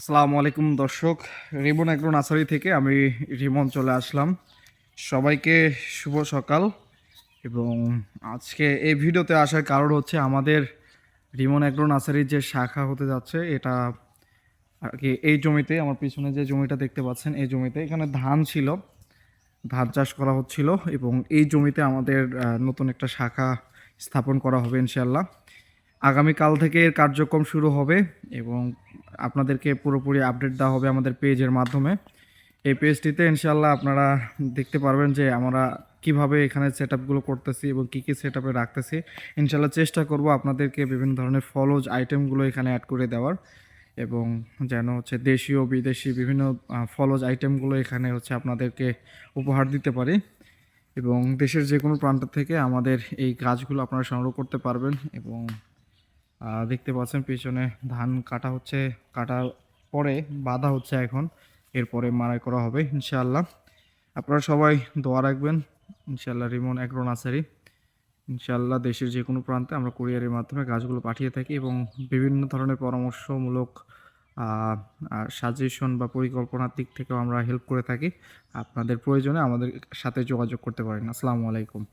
আসসালামু আলাইকুম দর্শক, রিমন এগ্রো নার্সারি থেকে আমি রিমন চলে আসলাম। সবাইকে শুভ সকাল। এবং আজকে এই ভিডিওতে আসার কারণ হচ্ছে আমাদের রিমন এগ্রো নার্সারির যে শাখা হতে যাচ্ছে এটা আর কি এই জমিতে, আমার পিছনে যে জমিটা দেখতে পাচ্ছেন এই জমিতে এখানে ধান ছিল, ধান চাষ করা হচ্ছিল এবং এই জমিতে আমাদের নতুন একটা শাখা স্থাপন করা হবে ইনশাল্লাহ। আগামীকাল থেকে এর কার্যক্রম শুরু হবে এবং আপনাদেরকে পুরোপুরি আপডেট দেওয়া হবে আমাদের পেজের মাধ্যমে। এই পেজটিতে ইনশাল্লাহ আপনারা দেখতে পারবেন যে আমরা কিভাবে এখানে সেট আপগুলো করতেছি এবং কী কী সেট আপে রাখতেছি। ইনশাল্লাহ চেষ্টা করব আপনাদেরকে বিভিন্ন ধরনের ফলজ আইটেমগুলো এখানে অ্যাড করে দেওয়ার, এবং যেন হচ্ছে দেশীয় বিদেশি বিভিন্ন ফলজ আইটেমগুলো এখানে হচ্ছে আপনাদেরকে উপহার দিতে পারি। এবং দেশের যে কোনো প্রান্ত থেকে আমাদের এই গাছগুলো আপনারা সংগ্রহ করতে পারবেন। এবং দেখতে পাচ্ছেন পিছনে ধান কাটা হচ্ছে, কাটার পরে বাঁধা হচ্ছে এখন, এরপরে মাড়াই করা হবে ইনশাআল্লাহ। আপনারা সবাই দোয়া রাখবেন ইনশাআল্লাহ। রিমন এগ্রো নার্সারি ইনশাআল্লাহ দেশের যে কোনো প্রান্তে আমরা কুরিয়ারের মাধ্যমে গাছগুলো পাঠিয়ে থাকি এবং বিভিন্ন ধরনের পরামর্শমূলক সাজেশন বা পরিকল্পনার দিক থেকেও আমরা হেল্প করে থাকি। আপনাদের প্রয়োজনে আমাদের সাথে যোগাযোগ করতে পারেন। আসসালামু আলাইকুম।